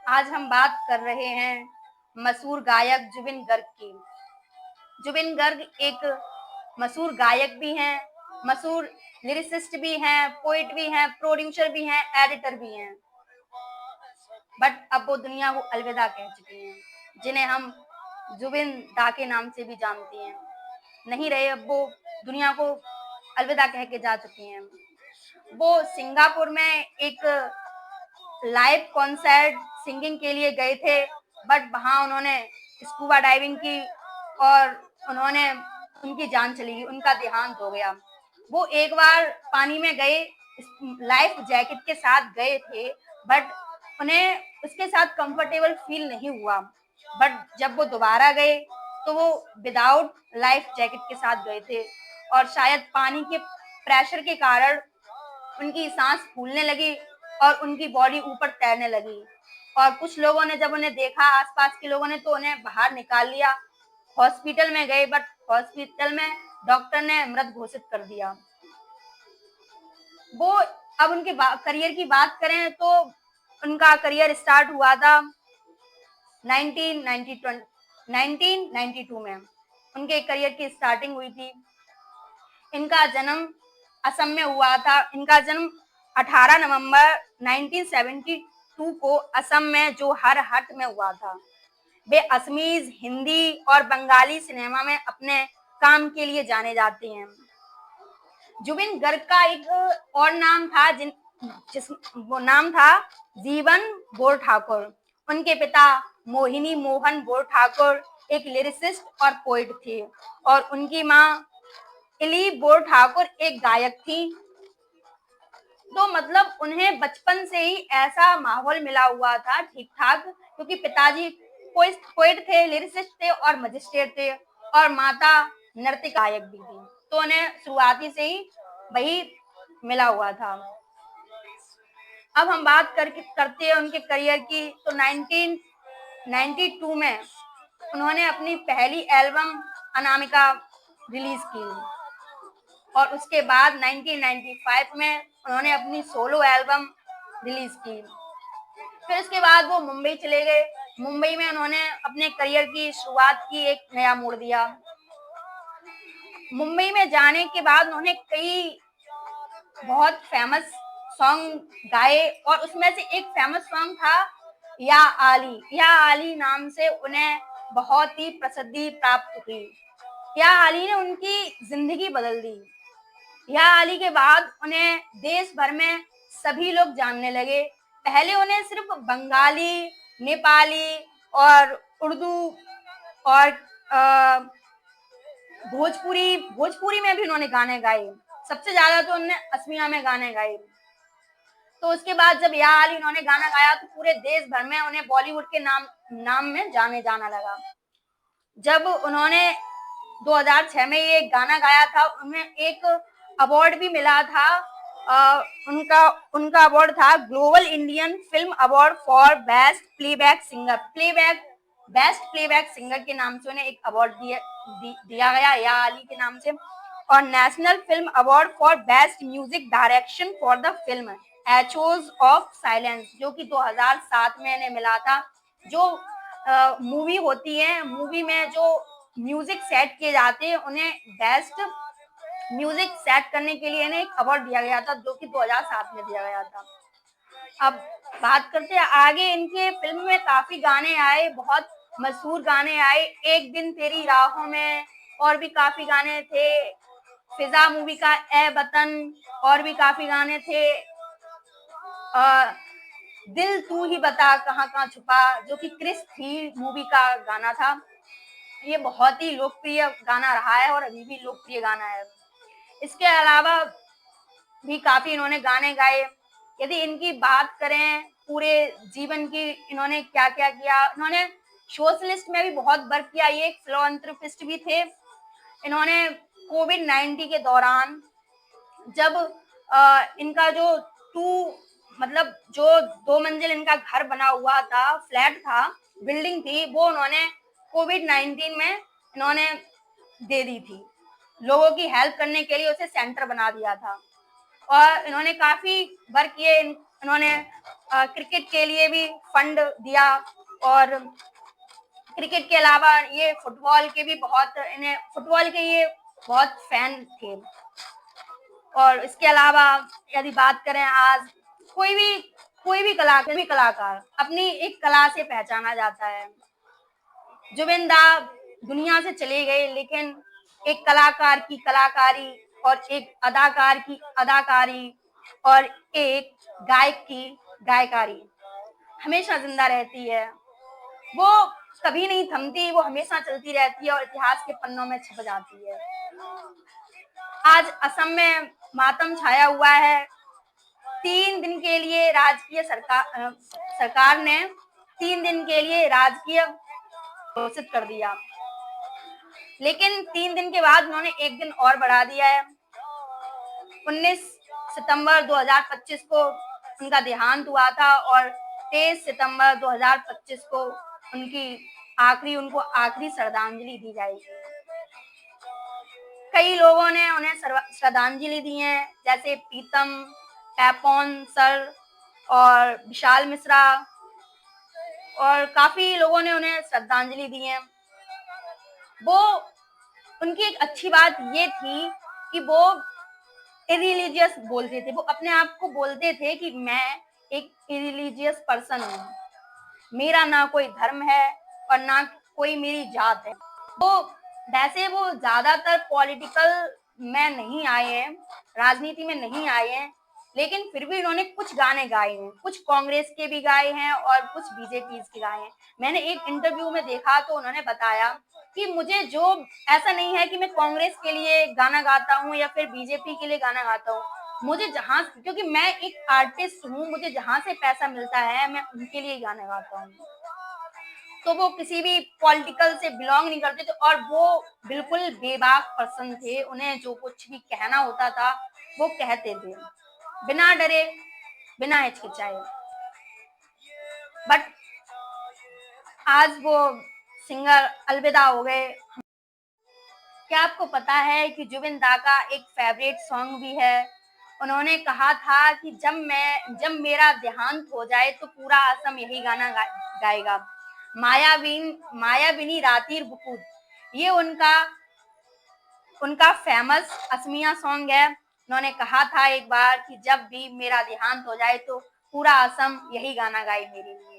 आज हम बात कर रहे हैं मशहूर गायक जुबिन गर्ग की। जुबिन गर्ग एक मशहूर गायक भी हैं, मशहूर लिरिसिस्ट भी हैं, पोइट भी हैं, प्रोड्यूसर भी हैं, एडिटर भी हैं। बट अब वो दुनिया को अलविदा कह चुके हैं, जिन्हें हम जुबिन दा के नाम से भी जानते हैं। नहीं रहे, अब वो दुनिया को अलविदा कह के जा चुके हैं। वो सिंगापुर में एक लाइव कॉन्सर्ट सिंगिंग के लिए गए थे, बट वहां उन्होंने स्कूबा डाइविंग की और उन्होंने उनकी जान चली गई, उनका देहांत हो गया। वो एक बार पानी में गए, लाइफ जैकेट के साथ गए थे, बट उन्हें उसके साथ कंफर्टेबल फील नहीं हुआ। बट जब वो दोबारा गए तो वो विदाउट लाइफ जैकेट के साथ गए थे, और शायद पानी के प्रेशर के कारण उनकी सांस फूलने लगी और उनकी बॉडी ऊपर तैरने लगी। और कुछ लोगों ने जब उन्हें देखा, आसपास के लोगों ने, तो उन्हें बाहर निकाल लिया। हॉस्पिटल में गए, बट हॉस्पिटल में डॉक्टर ने मृत घोषित कर दिया। वो अब उनके करियर की बात करें तो उनका करियर स्टार्ट हुआ था 1992 में। उनके करियर की स्टार्टिंग हुई थी। इनका जन्म असम में हुआ था। इनका जन्म 18 नवंबर 1972 को असम में जोरहाट में हुआ था। वे असमीज, हिंदी और बंगाली सिनेमा में अपने काम के लिए जाने जाते हैं। जुबिन गर्ग का एक और नाम था, वो नाम था जीवन बोरठाकुर। उनके पिता मोहिनी मोहन बोरठाकुर एक लिरिसिस्ट और पोइट थे, और उनकी माँ इली बोरठाकुर एक गायक थी। तो मतलब उन्हें बचपन से ही ऐसा माहौल मिला हुआ था ठीक ठाक, क्योंकि पिताजी पोइट थे, लिरिसिस्ट थे और मजिस्ट्रेट थे, और माता नृत्य गायक भी थी। तो उन्हें शुरुआती से ही वही मिला हुआ था। अब हम बात करते हैं उनके करियर की। तो 1992 में उन्होंने अपनी पहली एल्बम अनामिका रिलीज की, और उसके बाद 1995 में उन्होंने अपनी सोलो एल्बम रिलीज की। फिर उसके बाद वो मुंबई चले गए। मुंबई में उन्होंने अपने करियर की शुरुआत की, एक नया मोड़ दिया। मुंबई में जाने के बाद उन्होंने कई बहुत फेमस सॉन्ग गाए, और उसमें से एक फेमस सॉन्ग था या आली। या आली नाम से उन्हें बहुत ही प्रसिद्धि प्राप्त हुई। या आली ने उनकी जिंदगी बदल दी। या आली के बाद उन्हें देश भर में सभी लोग जानने लगे। पहले उन्हें सिर्फ बंगाली, नेपाली और उर्दू और भोजपुरी में भी उन्होंने गाने गाए। सबसे ज्यादा तो उन्होंने असमिया में गाने गाए। तो उसके बाद जब या आली उन्होंने गाना गाया तो पूरे देश भर में उन्हें बॉलीवुड के नाम में जाना लगा। जब उन्होंने 2006 में ये गाना गाया था, उन्हें एक अवार्ड भी मिला था। उनका अवार्ड था global Indian film award for best playback singer. Best playback singer के नाम से उन्हें एक अवार्ड दिया गया या आली के नाम से। और national film award for best music direction for the film Echoes of Silence, जो कि 2007 में इन्हें मिला था। जो मूवी होती है, मूवी में जो म्यूजिक सेट किए जाते हैं, उन्हें बेस्ट म्यूजिक सेट करने के लिए इन्हें एक अवार्ड दिया गया था, जो कि 2007 में दिया गया था। अब बात करते हैं आगे। इनके फिल्म में काफी गाने आए, बहुत मशहूर गाने आए। एक दिन तेरी राहों में, और भी काफी गाने थे। फिजा मूवी का ए वतन, और भी काफी गाने थे। दिल तू ही बता कहाँ कहाँ छुपा, जो कि क्रिस थी मूवी का गाना था। ये बहुत ही लोकप्रिय गाना रहा है और अभी भी लोकप्रिय गाना है। इसके अलावा भी काफी इन्होंने गाने गाए। यदि इनकी बात करें पूरे जीवन की, इन्होंने क्या क्या किया। इन्होंने सोशलिस्ट में भी बहुत वर्क किया। ये एक फिलोएंथ्रोपिस्ट भी थे। इन्होंने कोविड-19 के दौरान जब इनका जो जो 2 मंजिल इनका घर बना हुआ था, फ्लैट था, बिल्डिंग थी, वो उन्होंने कोविड-19 में इन्होंने दे दी थी। लोगों की हेल्प करने के लिए उसे सेंटर बना दिया था। और इन्होंने काफी वर्क किए उन्होंने क्रिकेट के लिए भी फंड दिया और क्रिकेट के अलावा ये फुटबॉल के भी बहुत इन्हें फुटबॉल के ये बहुत फैन थे। और इसके अलावा यदि बात करें आज कोई भी कलाकार अपनी एक कला से पहचाना जाता है। जुबिन दा दुनिया से चले गए, लेकिन एक कलाकार की कलाकारी और एक अदाकार की अदाकारी और एक गायक की गायकारी हमेशा जिंदा रहती है। वो कभी नहीं थमती, वो हमेशा चलती रहती है और इतिहास के पन्नों में छप जाती है। आज असम में मातम छाया हुआ है। 3 दिन के लिए सरकार ने 3 दिन के लिए राजकीय घोषित कर दिया, लेकिन 3 दिन के बाद उन्होंने एक दिन और बढ़ा दिया है। 19 सितंबर 2025 को उनका देहांत हुआ था और 23 सितंबर 2025 को उनको आखिरी श्रद्धांजलि दी जाएगी। कई लोगों ने उन्हें श्रद्धांजलि दी है, जैसे प्रीतम पैपोन सर और विशाल मिश्रा, और काफी लोगों ने उन्हें श्रद्धांजलि दी है। वो उनकी एक अच्छी बात ये थी कि वो इरिलीजियस बोलते थे। वो अपने आप को बोलते थे कि मैं एक इरिलीजियस पर्सन हूँ, मेरा ना कोई धर्म है और ना कोई मेरी जात है। वो ज्यादातर पॉलिटिकल में नहीं आए हैं, राजनीति में नहीं आए हैं, लेकिन फिर भी उन्होंने कुछ गाने गाए हैं, कुछ कांग्रेस के भी गाए हैं और कुछ बीजेपी के गाए हैं। मैंने एक इंटरव्यू में देखा तो उन्होंने बताया कि मुझे जो ऐसा नहीं है कि मैं कांग्रेस के लिए गाना गाता हूँ या फिर बीजेपी के लिए गाना गाता हूँ, मुझे क्योंकि मैं एक आर्टिस्ट हूँ, मुझे जहां से पैसा मिलता है मैं उनके लिए गाना गाता हूँ। तो वो किसी भी पॉलिटिकल से बिलोंग नहीं करते थे और वो बिल्कुल बेबाक पर्सन थे। उन्हें जो कुछ भी कहना होता था वो कहते थे, बिना डरे, बिना हिचकिचाए। बट आज वो सिंगर अलविदा हो गए। क्या आपको पता है कि जुबिन दा का एक फेवरेट सॉन्ग भी है? उन्होंने कहा था कि जब मेरा देहांत हो जाए तो पूरा असम यही गाना गाएगा, मायाविनी रातीर बुकुद। ये उनका फेमस असमिया सॉन्ग है। उन्होंने कहा था एक बार कि जब भी मेरा देहांत हो जाए तो पूरा असम यही गाना गाए मेरे लिए।